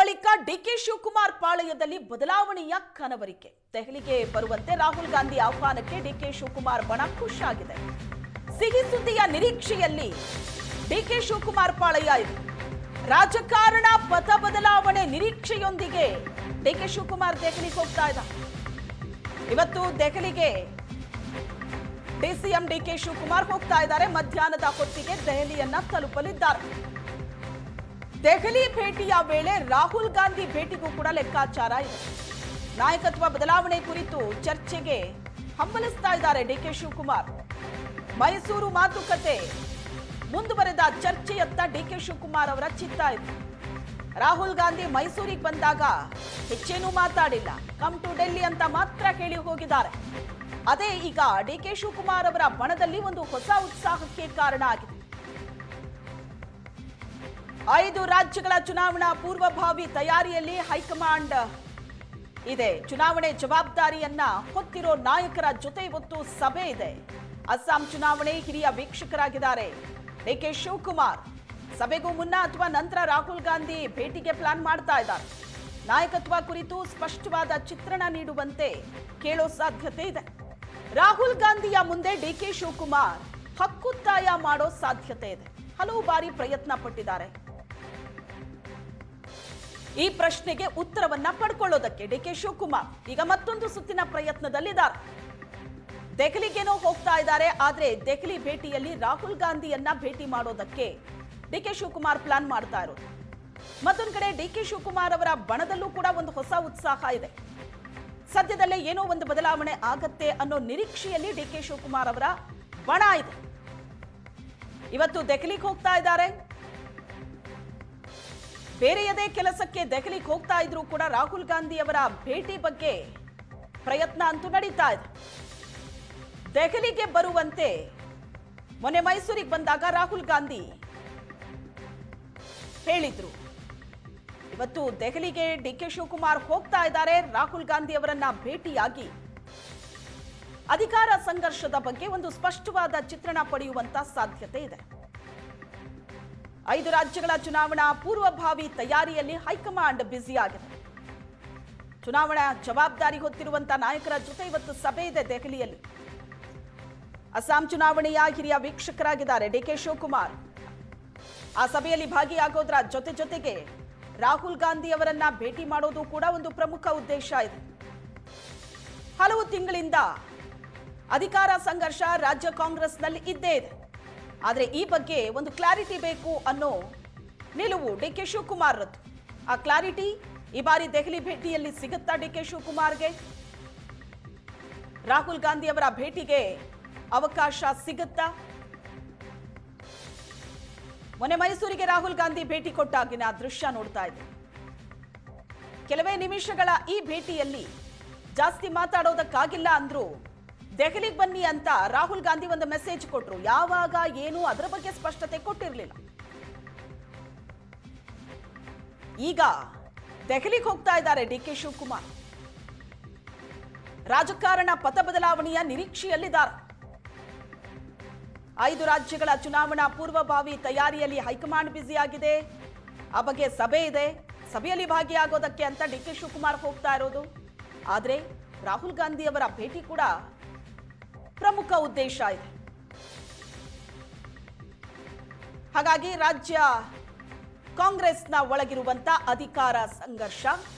ಬಳಿಕ ಡಿಕೆ ಶಿವಕುಮಾರ್ ಪಾಳಯದಲ್ಲಿ ಬದಲಾವಣೆಯ ಕನವರಿಕೆ. ದೆಹಲಿಗೆ ಬರುವಂತೆ ರಾಹುಲ್ ಗಾಂಧಿ ಆಹ್ವಾನಕ್ಕೆ ಡಿಕೆ ಶಿವಕುಮಾರ್ ಬಣ ಖುಷಿಯಾಗಿದೆ. ಸಿಹಿ ಸುದ್ದಿಯ ನಿರೀಕ್ಷೆಯಲ್ಲಿ ಡಿಕೆ ಶಿವಕುಮಾರ್ ಪಾಳಯ ಇದೆ. ರಾಜಕಾರಣ ಪಥ ಬದಲಾವಣೆ ನಿರೀಕ್ಷೆಯೊಂದಿಗೆ ಡಿಕೆ ಶಿವಕುಮಾರ್ ದೆಹಲಿಗೆ ಹೋಗ್ತಾ ಇದ್ದಾರೆ. ಇವತ್ತು ದೆಹಲಿಗೆ ಡಿಸಿಎಂ ಡಿಕೆ ಶಿವಕುಮಾರ್ ಹೋಗ್ತಾ ಇದ್ದಾರೆ. ಮಧ್ಯಾಹ್ನದ ಹೊತ್ತಿಗೆ ದೆಹಲಿಯನ್ನ ತಲುಪಲಿದ್ದಾರೆ. ದೆಹಲಿ ಭೇಟಿಯ ವೇಳೆ ರಾಹುಲ್ ಗಾಂಧಿ ಭೇಟಿಗೂ ಕೂಡ ಲೆಕ್ಕಾಚಾರ ಇದೆ. ನಾಯಕತ್ವ ಬದಲಾವಣೆ ಕುರಿತು ಚರ್ಚೆಗೆ ಹಂಬಲಿಸ್ತಾ ಇದ್ದಾರೆ ಡಿಕೆ ಶಿವಕುಮಾರ್. ಮೈಸೂರು ಮಾತುಕತೆ ಮುಂದುವರೆದ ಚರ್ಚೆಯತ್ತ ಡಿಕೆ ಶಿವಕುಮಾರ್ ಅವರ ಚಿತ್ತ ಇದೆ. ರಾಹುಲ್ ಗಾಂಧಿ ಮೈಸೂರಿಗೆ ಬಂದಾಗ ಹೆಚ್ಚೇನೂ ಮಾತಾಡಿಲ್ಲ, ಕಮ್ ಟು ಡೆಲ್ಲಿ ಅಂತ ಮಾತ್ರ ಹೇಳಿ ಹೋಗಿದ್ದಾರೆ. ಅದೇ ಈಗ ಡಿಕೆ ಶಿವಕುಮಾರ್ ಅವರ ಬಣದಲ್ಲಿ ಒಂದು ಹೊಸ ಉತ್ಸಾಹಕ್ಕೆ ಕಾರಣ ಆಗಿದೆ. 5 ರಾಜ್ಯಗಳ ಚುನಾವಣಾ ಪೂರ್ವಭಾವಿ ತಯಾರಿಯಲ್ಲಿ ಹೈಕಮಾಂಡ್ ಇದೆ. ಚುನಾವಣೆ ಜವಾಬ್ದಾರಿಯನ್ನ ಹೊತ್ತಿರೋ ನಾಯಕರ ಜೊತೆ ಇವತ್ತು ಸಭೆ ಇದೆ. ಅಸ್ಸಾಂ ಚುನಾವಣೆ ಹಿರಿಯ ವೀಕ್ಷಕರಾಗಿದ್ದಾರೆ ಡಿಕೆ ಶಿವಕುಮಾರ್. ಸಭೆಗೂ ಮುನ್ನ ಅಥವಾ ನಂತರ ರಾಹುಲ್ ಗಾಂಧಿ ಭೇಟಿಗೆ ಪ್ಲಾನ್ ಮಾಡ್ತಾ ಇದ್ದಾರೆ. ನಾಯಕತ್ವ ಕುರಿತು ಸ್ಪಷ್ಟವಾದ ಚಿತ್ರಣ ನೀಡುವಂತೆ ಕೇಳೋ ಸಾಧ್ಯತೆ ಇದೆ. ರಾಹುಲ್ ಗಾಂಧಿಯ ಮುಂದೆ ಡಿಕೆ ಶಿವಕುಮಾರ್ ಹಕ್ಕುತ್ತಾಯ ಮಾಡೋ ಸಾಧ್ಯತೆ ಇದೆ. ಹಲವು ಬಾರಿ ಪ್ರಯತ್ನ ಪಟ್ಟಿದ್ದಾರೆ. ಈ ಪ್ರಶ್ನೆಗೆ ಉತ್ತರವನ್ನ ಪಡ್ಕೊಳ್ಳೋದಕ್ಕೆ ಡಿಕೆ ಶಿವಕುಮಾರ್ ಈಗ ಮತ್ತೊಂದು ಸುತ್ತಿನ ಪ್ರಯತ್ನದಲ್ಲಿದ್ದಾರೆ. ದೆಹಲಿಗೇನೋ ಹೋಗ್ತಾ ಇದ್ದಾರೆ, ಆದ್ರೆ ದೆಹಲಿ ಭೇಟಿಯಲ್ಲಿ ರಾಹುಲ್ ಗಾಂಧಿಯನ್ನ ಭೇಟಿ ಮಾಡೋದಕ್ಕೆ ಡಿಕೆ ಶಿವಕುಮಾರ್ ಪ್ಲಾನ್ ಮಾಡ್ತಾ ಇರೋದು. ಮತ್ತೊಂದು ಕಡೆ ಡಿಕೆ ಶಿವಕುಮಾರ್ ಅವರ ಬಣದಲ್ಲೂ ಕೂಡ ಒಂದು ಹೊಸ ಉತ್ಸಾಹ ಇದೆ. ಸದ್ಯದಲ್ಲೇ ಏನೋ ಒಂದು ಬದಲಾವಣೆ ಆಗತ್ತೆ ಅನ್ನೋ ನಿರೀಕ್ಷೆಯಲ್ಲಿ ಡಿಕೆ ಶಿವಕುಮಾರ್ ಅವರ ಬಣ ಇದೆ. ಇವತ್ತು ದೆಹಲಿಗೆ ಹೋಗ್ತಾ ಇದ್ದಾರೆ. ಬೇರೆಯದೇ ಕೆಲಸಕ್ಕೆ ದೆಹಲಿಗೆ ಹೋಗ್ತಾ ಇದ್ರು ಕೂಡ ರಾಹುಲ್ ಗಾಂಧಿ ಅವರ ಭೇಟಿ ಬಗ್ಗೆ ಪ್ರಯತ್ನ ಅಂತೂ ನಡೀತಾ ಇದೆ. ದೆಹಲಿಗೆ ಬರುವಂತೆ ಮೊನ್ನೆ ಮೈಸೂರಿಗೆ ಬಂದಾಗ ರಾಹುಲ್ ಗಾಂಧಿ ಹೇಳಿದ್ರು. ಇವತ್ತು ದೆಹಲಿಗೆ ಡಿಕೆ ಶಿವಕುಮಾರ್ ಹೋಗ್ತಾ ಇದ್ದಾರೆ. ರಾಹುಲ್ ಗಾಂಧಿ ಅವರನ್ನ ಭೇಟಿಯಾಗಿ ಅಧಿಕಾರ ಸಂಘರ್ಷದ ಬಗ್ಗೆ ಒಂದು ಸ್ಪಷ್ಟವಾದ ಚಿತ್ರಣ ಪಡೆಯುವಂತ ಸಾಧ್ಯತೆ ಇದೆ. 5 ರಾಜ್ಯಗಳ ಚುನಾವಣಾ ಪೂರ್ವಭಾವಿ ತಯಾರಿಯಲ್ಲಿ ಹೈಕಮಾಂಡ್ ಬ್ಯುಸಿಯಾಗಿದೆ. ಚುನಾವಣಾ ಜವಾಬ್ದಾರಿ ಹೊತ್ತಿರುವಂತಹ ನಾಯಕರ ಜೊತೆ ಇವತ್ತು ಸಭೆ ಇದೆ ದೆಹಲಿಯಲ್ಲಿ. ಅಸ್ಸಾಂ ಚುನಾವಣೆಯ ಹಿರಿಯ ವೀಕ್ಷಕರಾಗಿದ್ದಾರೆ ಡಿಕೆ ಶಿವಕುಮಾರ್. ಆ ಸಭೆಯಲ್ಲಿ ಭಾಗಿಯಾಗೋದ್ರ ಜೊತೆಗೆ ರಾಹುಲ್ ಗಾಂಧಿ ಅವರನ್ನ ಭೇಟಿ ಮಾಡೋದು ಕೂಡ ಒಂದು ಪ್ರಮುಖ ಉದ್ದೇಶ ಇದೆ. ಹಲವು ತಿಂಗಳಿಂದ ಅಧಿಕಾರ ಸಂಘರ್ಷ ರಾಜ್ಯ ಕಾಂಗ್ರೆಸ್ನಲ್ಲಿ ಇದ್ದೇ ಇದೆ. ಆದರೆ ಈ ಬಗ್ಗೆ ಒಂದು ಕ್ಲಾರಿಟಿ ಬೇಕು ಅನ್ನೋ ನಿಲುವು ಡಿಕೆ ಶಿವಕುಮಾರ್ ರದ್ದು. ಆ ಕ್ಲಾರಿಟಿ ಈ ಬಾರಿ ದೆಹಲಿ ಭೇಟಿಯಲ್ಲಿ ಸಿಗುತ್ತಾ ಡಿಕೆ ಶಿವಕುಮಾರ್ಗೆ? ರಾಹುಲ್ ಗಾಂಧಿ ಅವರ ಭೇಟಿಗೆ ಅವಕಾಶ ಸಿಗುತ್ತಾ? ಮೊನ್ನೆ ಮೈಸೂರಿಗೆ ರಾಹುಲ್ ಗಾಂಧಿ ಭೇಟಿ ಕೊಟ್ಟಾಗಿನ ದೃಶ್ಯ ನೋಡ್ತಾ ಇದ್ದೆ. ಕೆಲವೇ ನಿಮಿಷಗಳ ಈ ಭೇಟಿಯಲ್ಲಿ ಜಾಸ್ತಿ ಮಾತಾಡೋದಕ್ಕಾಗಿಲ್ಲ ಅಂದ್ರು. ದೆಹಲಿಗೆ ಬನ್ನಿ ಅಂತ ರಾಹುಲ್ ಗಾಂಧಿ ಒಂದು ಮೆಸೇಜ್ ಕೊಟ್ರು. ಯಾವಾಗ ಏನು ಅದರ ಬಗ್ಗೆ ಸ್ಪಷ್ಟತೆ ಕೊಟ್ಟಿರಲಿಲ್ಲ. ಈಗ ದೆಹಲಿಗೆ ಹೋಗ್ತಾ ಇದ್ದಾರೆ ಡಿಕೆ ಶಿವಕುಮಾರ್. ರಾಜಕಾರಣ ಪಥ ಬದಲಾವಣೆಯ ನಿರೀಕ್ಷೆಯಲ್ಲಿದ್ದಾರೆ. 5 ರಾಜ್ಯಗಳ ಚುನಾವಣಾ ಪೂರ್ವಭಾವಿ ತಯಾರಿಯಲ್ಲಿ ಹೈಕಮಾಂಡ್ ಬ್ಯುಸಿಯಾಗಿದೆ. ಆ ಬಗ್ಗೆ ಸಭೆ ಇದೆ. ಸಭೆಯಲ್ಲಿ ಭಾಗಿಯಾಗೋದಕ್ಕೆ ಅಂತ ಡಿಕೆ ಶಿವಕುಮಾರ್ ಹೋಗ್ತಾ ಇರೋದು. ಆದರೆ ರಾಹುಲ್ ಗಾಂಧಿ ಅವರ ಭೇಟಿ ಕೂಡ ಪ್ರಮುಖ ಉದ್ದೇಶ ಇದೆ. ಹಾಗಾಗಿ ರಾಜ್ಯ ಕಾಂಗ್ರೆಸ್ನ ಒಳಗಿರುವಂತ ಅಧಿಕಾರ ಸಂಘರ್ಷ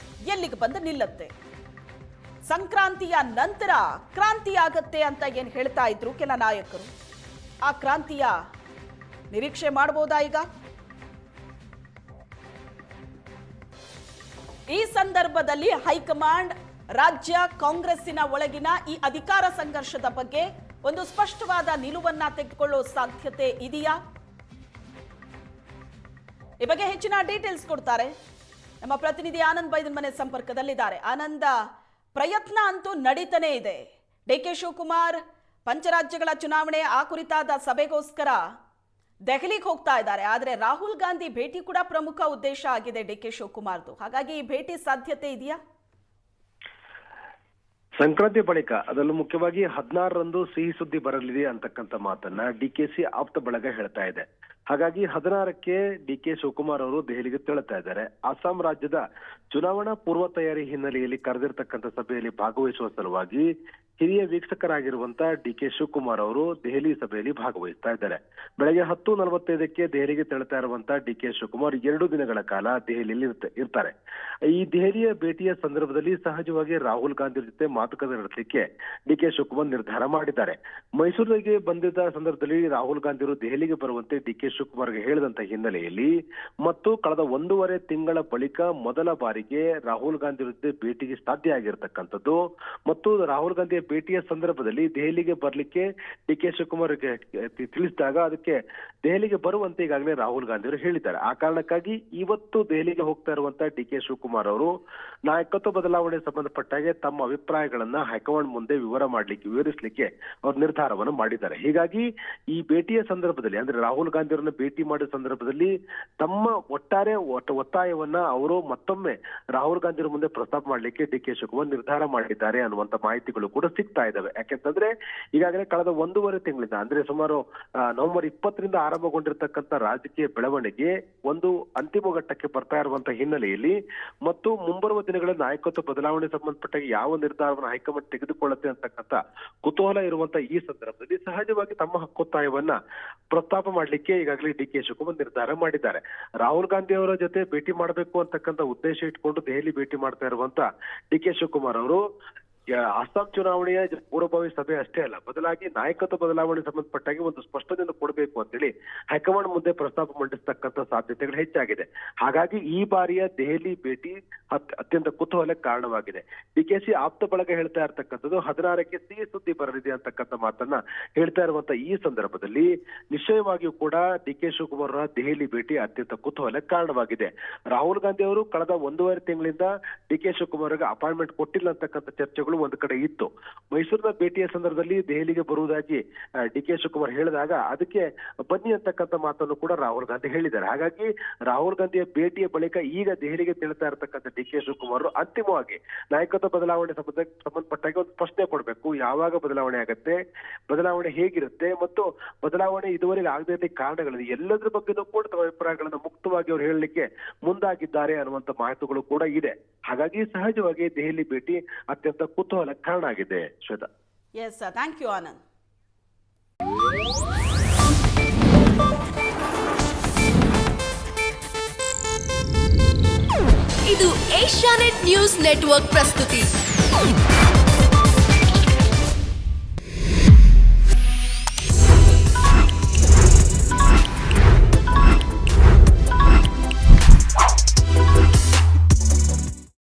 ಎಲ್ಲಿಗೆ ಬಂದು ನಿಲ್ಲುತ್ತೆ? ಸಂಕ್ರಾಂತಿಯ ನಂತರ ಕ್ರಾಂತಿ ಆಗತ್ತೆ ಅಂತ ಏನು ಹೇಳ್ತಾ ಇದ್ರು ಕೆಲ ನಾಯಕರು. ಆ ಕ್ರಾಂತಿಯ ನಿರೀಕ್ಷೆ ಮಾಡಬಹುದಾ ಈಗ? ಈ ಸಂದರ್ಭದಲ್ಲಿ ಹೈಕಮಾಂಡ್ ರಾಜ್ಯ ಕಾಂಗ್ರೆಸ್ಸಿನ ಒಳಗಿನ ಈ ಅಧಿಕಾರ ಸಂಘರ್ಷದ ಬಗ್ಗೆ ಒಂದು ಸ್ಪಷ್ಟವಾದ ನಿಲುವನ್ನ ತೆಗೆದುಕೊಳ್ಳೋ ಸಾಧ್ಯತೆ ಇದೆಯಾ? ಈ ಬಗ್ಗೆ ಹೆಚ್ಚಿನ ಡೀಟೇಲ್ಸ್ ಕೊಡ್ತಾರೆ ನಮ್ಮ ಪ್ರತಿನಿಧಿ ಆನಂದ್ ಬೈದನ್ಮನೆ ಸಂಪರ್ಕದಲ್ಲಿದ್ದಾರೆ. ಆನಂದ, ಪ್ರಯತ್ನ ಅಂತೂ ನಡೀತಾನೆ ಇದೆ. ಡಿಕೆ ಶಿವಕುಮಾರ್ ಪಂಚರಾಜ್ಯಗಳ ಚುನಾವಣೆ ಆ ಕುರಿತಾದ ಸಭೆಗೋಸ್ಕರ ದೆಹಲಿಗೆ ಹೋಗ್ತಾ ಇದ್ದಾರೆ. ಆದರೆ ರಾಹುಲ್ ಗಾಂಧಿ ಭೇಟಿ ಕೂಡ ಪ್ರಮುಖ ಉದ್ದೇಶ ಆಗಿದೆ ಡಿಕೆ ಶಿವಕುಮಾರ್ದು. ಹಾಗಾಗಿ ಈ ಭೇಟಿ ಸಾಧ್ಯತೆ ಇದೆಯಾ? ಸಂಕ್ರಾಂತಿ ಬಳಿಕ ಅದರಲ್ಲೂ ಮುಖ್ಯವಾಗಿ 16ರಂದು ಸಿಹಿ ಸುದ್ದಿ ಬರಲಿದೆ ಅಂತಕ್ಕಂಥ ಮಾತನ್ನ ಡಿಕೆಸಿ ಆಪ್ತ ಬಳಗ ಹೇಳ್ತಾ ಇದೆ. ಹಾಗಾಗಿ 16ಕ್ಕೆ ಡಿ.ಕೆ. ಶಿವಕುಮಾರ್ ಅವರು ದೆಹಲಿಗೆ ತೆರಳುತ್ತಾ ಇದ್ದಾರೆ. ಅಸ್ಸಾಂ ರಾಜ್ಯದ ಚುನಾವಣಾ ಪೂರ್ವ ತಯಾರಿ ಹಿನ್ನೆಲೆಯಲ್ಲಿ ಕರೆದಿರ್ತಕ್ಕಂಥ ಸಭೆಯಲ್ಲಿ ಭಾಗವಹಿಸುವ ಸಲುವಾಗಿ ಹಿರಿಯ ವೀಕ್ಷಕರಾಗಿರುವಂತ ಡಿ.ಕೆ. ಶಿವಕುಮಾರ್ ಅವರು ದೆಹಲಿ ಸಭೆಯಲ್ಲಿ ಭಾಗವಹಿಸ್ತಾ ಇದ್ದಾರೆ. ಬೆಳಗ್ಗೆ 10:45ಕ್ಕೆ ದೆಹಲಿಗೆ ತೆರಳುತ್ತಾ ಇರುವಂತ ಡಿ.ಕೆ. ಶಿವಕುಮಾರ್ 2 ದಿನಗಳ ಕಾಲ ದೆಹಲಿಯಲ್ಲಿ ಇರ್ತಾರೆ. ಈ ದೆಹಲಿಯ ಭೇಟಿಯ ಸಂದರ್ಭದಲ್ಲಿ ಸಹಜವಾಗಿ ರಾಹುಲ್ ಗಾಂಧಿ ಜೊತೆ ಮಾತುಕತೆ ನಡೆಸಲಿಕ್ಕೆ ಡಿ.ಕೆ. ಶಿವಕುಮಾರ್ ನಿರ್ಧಾರ ಮಾಡಿದ್ದಾರೆ. ಮೈಸೂರಿಗೆ ಬಂದಿದ್ದ ಸಂದರ್ಭದಲ್ಲಿ ರಾಹುಲ್ ಗಾಂಧಿ ಅವರು ದೆಹಲಿಗೆ ಬರುವಂತೆ ಡಿ.ಕೆ. ಶಿವಕುಮಾರ್ಗೆ ಹೇಳಿದಂತ ಹಿನ್ನೆಲೆಯಲ್ಲಿ ಮತ್ತು ಕಳೆದ 1.5 ತಿಂಗಳ ಬಳಿಕ ಮೊದಲ ಬಾರಿಗೆ ರಾಹುಲ್ ಗಾಂಧಿ ಜೊತೆ ಭೇಟಿಗೆ ಸಾಧ್ಯ ಆಗಿರತಕ್ಕಂಥದ್ದು ಮತ್ತು ರಾಹುಲ್ ಗಾಂಧಿಯ ಭೇಟಿಯ ಸಂದರ್ಭದಲ್ಲಿ ದೆಹಲಿಗೆ ಬರ್ಲಿಕ್ಕೆ ಡಿ.ಕೆ. ಶಿವಕುಮಾರ್ ತಿಳಿಸಿದಾಗ ಅದಕ್ಕೆ ದೆಹಲಿಗೆ ಬರುವಂತೆ ಈಗಾಗಲೇ ರಾಹುಲ್ ಗಾಂಧಿ ಅವರು ಹೇಳಿದ್ದಾರೆ. ಆ ಕಾರಣಕ್ಕಾಗಿ ಇವತ್ತು ದೆಹಲಿಗೆ ಹೋಗ್ತಾ ಇರುವಂತ ಡಿ.ಕೆ. ಶಿವಕುಮಾರ್ ಅವರು ನಾಯಕತ್ವ ಬದಲಾವಣೆ ಸಂಬಂಧಪಟ್ಟಾಗೆ ತಮ್ಮ ಅಭಿಪ್ರಾಯಗಳನ್ನ ಹೈಕಮಾಂಡ್ ಮುಂದೆ ವಿವರಿಸಲಿಕ್ಕೆ ಅವರು ನಿರ್ಧಾರವನ್ನು ಮಾಡಿದ್ದಾರೆ. ಹೀಗಾಗಿ ಈ ಭೇಟಿಯ ಸಂದರ್ಭದಲ್ಲಿ ಅಂದ್ರೆ ರಾಹುಲ್ ಗಾಂಧಿ ಅವರನ್ನ ಭೇಟಿ ಮಾಡಿದ ಸಂದರ್ಭದಲ್ಲಿ ತಮ್ಮ ಒಟ್ಟಾರೆ ಒತ್ತಾಯವನ್ನ ಅವರು ಮತ್ತೊಮ್ಮೆ ರಾಹುಲ್ ಗಾಂಧಿ ಅವರ ಮುಂದೆ ಪ್ರಸ್ತಾಪ ಮಾಡಲಿಕ್ಕೆ ಡಿ.ಕೆ. ಶಿವಕುಮಾರ್ ನಿರ್ಧಾರ ಮಾಡಿದ್ದಾರೆ ಅನ್ನುವಂತ ಮಾಹಿತಿಗಳು ಕೂಡ ಸಿಗ್ತಾ ಇದಾವೆ. ಯಾಕೆಂತಂದ್ರೆ ಈಗಾಗಲೇ ಕಳೆದ 1.5 ತಿಂಗಳಿಂದ ಅಂದ್ರೆ ಸುಮಾರು ನವೆಂಬರ್ 20ರಿಂದ ಆರಂಭಗೊಂಡಿರ್ತಕ್ಕಂಥ ರಾಜಕೀಯ ಬೆಳವಣಿಗೆ ಒಂದು ಅಂತಿಮ ಘಟ್ಟಕ್ಕೆ ಬರ್ತಾ ಇರುವಂತ ಹಿನ್ನೆಲೆಯಲ್ಲಿ ಮತ್ತು ಮುಂಬರುವ ದಿನಗಳ ನಾಯಕತ್ವ ಬದಲಾವಣೆ ಸಂಬಂಧಪಟ್ಟ ಯಾವ ನಿರ್ಧಾರವನ್ನು ಹೈಕಮಾಂಡ್ ತೆಗೆದುಕೊಳ್ಳುತ್ತೆ ಅಂತಕ್ಕಂಥ ಕುತೂಹಲ ಇರುವಂತ ಈ ಸಂದರ್ಭದಲ್ಲಿ ಸಹಜವಾಗಿ ತಮ್ಮ ಹಕ್ಕೊತ್ತಾಯವನ್ನ ಪ್ರಸ್ತಾಪ ಮಾಡಲಿಕ್ಕೆ ಈಗಾಗಲೇ ಡಿ.ಕೆ. ಶಿವಕುಮಾರ್ ನಿರ್ಧಾರ ಮಾಡಿದ್ದಾರೆ. ರಾಹುಲ್ ಗಾಂಧಿ ಅವರ ಜೊತೆ ಭೇಟಿ ಮಾಡಬೇಕು ಅಂತಕ್ಕಂಥ ಉದ್ದೇಶ ಇಟ್ಕೊಂಡು ದೆಹಲಿ ಭೇಟಿ ಮಾಡ್ತಾ ಇರುವಂತ ಡಿ.ಕೆ. ಶಿವಕುಮಾರ್ ಅವರು ಅಸ್ಸಾಂ ಚುನಾವಣೆಯ ಪೂರ್ವಭಾವಿ ಸಭೆ ಅಷ್ಟೇ ಅಲ್ಲ, ಬದಲಾಗಿ ನಾಯಕತ್ವ ಬದಲಾವಣೆ ಸಂಬಂಧಪಟ್ಟಾಗಿ ಒಂದು ಸ್ಪಷ್ಟತೆಯನ್ನು ಕೊಡಬೇಕು ಅಂತೇಳಿ ಹೈಕಮಾಂಡ್ ಮುಂದೆ ಪ್ರಸ್ತಾಪ ಮಂಡಿಸತಕ್ಕಂಥ ಸಾಧ್ಯತೆಗಳು ಹೆಚ್ಚಾಗಿದೆ. ಹಾಗಾಗಿ ಈ ಬಾರಿಯ ದೆಹಲಿ ಭೇಟಿ ಅತ್ಯಂತ ಕುತೂಹಲಕ್ಕೆ ಕಾರಣವಾಗಿದೆ. ಡಿ.ಕೆ.ಸಿ ಆಪ್ತ ಬಳಗ ಹೇಳ್ತಾ ಇರ್ತಕ್ಕಂಥದ್ದು 16ಕ್ಕೆ ಸಿಹಿ ಸುದ್ದಿ ಬರಲಿದೆ ಅಂತಕ್ಕಂಥ ಮಾತನ್ನ ಹೇಳ್ತಾ ಇರುವಂತ ಈ ಸಂದರ್ಭದಲ್ಲಿ ನಿಶ್ಚಯವಾಗಿಯೂ ಕೂಡ ಡಿ.ಕೆ. ಶಿವಕುಮಾರ್ ಅವರ ದೆಹಲಿ ಭೇಟಿ ಅತ್ಯಂತ ಕುತೂಹಲಕ್ಕೆ ಕಾರಣವಾಗಿದೆ. ರಾಹುಲ್ ಗಾಂಧಿ ಅವರು ಕಳೆದ 1.5 ತಿಂಗಳಿಂದ ಡಿ.ಕೆ. ಶಿವಕುಮಾರ್ ಅವರಿಗೆ ಅಪಾಯಿಂಟ್ಮೆಂಟ್ ಕೊಟ್ಟಿಲ್ಲ ಅಂತಕ್ಕಂಥ ಚರ್ಚೆಗಳು ಒಂದು ಕಡೆ ಇತ್ತು. ಮೈಸೂರಿನ ಭೇಟಿಯ ಸಂದರ್ಭದಲ್ಲಿ ದೆಹಲಿಗೆ ಬರುವುದಾಗಿ ಡಿ.ಕೆ. ಶಿವಕುಮಾರ್ ಹೇಳಿದಾಗ ಅದಕ್ಕೆ ಬನ್ನಿ ಅಂತಕ್ಕಂಥ ಮಾತನ್ನು ಕೂಡ ರಾಹುಲ್ ಗಾಂಧಿ ಹೇಳಿದ್ದಾರೆ. ಹಾಗಾಗಿ ರಾಹುಲ್ ಗಾಂಧಿಯ ಭೇಟಿಯ ಬಳಿಕ ಈಗ ದೆಹಲಿಗೆ ತೆರಳುತ್ತಾ ಇರತಕ್ಕಂಥ ಡಿ.ಕೆ. ಶಿವಕುಮಾರ್ ಅಂತಿಮವಾಗಿ ನಾಯಕತ್ವ ಬದಲಾವಣೆ ಸಂಬಂಧಪಟ್ಟಾಗಿ ಒಂದು ಪ್ರಶ್ನೆ ಕೊಡಬೇಕು. ಯಾವಾಗ ಬದಲಾವಣೆ ಆಗುತ್ತೆ, ಬದಲಾವಣೆ ಹೇಗಿರುತ್ತೆ ಮತ್ತು ಬದಲಾವಣೆ ಇದುವರೆಗೆ ಆಗದೇ ಇದ್ದ ಕಾರಣಗಳಿದೆ, ಎಲ್ಲದರ ಬಗ್ಗೆನೂ ಕೂಡ ತಮ್ಮ ಅಭಿಪ್ರಾಯಗಳನ್ನು ಮುಕ್ತವಾಗಿ ಅವರು ಹೇಳಲಿಕ್ಕೆ ಮುಂದಾಗಿದ್ದಾರೆ ಅನ್ನುವಂತ ಮಾಹಿತಿಗಳು ಕೂಡ ಇದೆ. ಹಾಗಾಗಿ ಸಹಜವಾಗಿ ದೆಹಲಿ ಭೇಟಿ ಅತ್ಯಂತ ಕುತೂಹಲ ಕಾರಣ ಆಗಿದೆ. Shweta. Yes, thank you Anand. ಇದು ಏಷ್ಯಾನೆಟ್ ನ್ಯೂಸ್ ನೆಟ್ವರ್ಕ್ ಪ್ರಸ್ತುತಿ.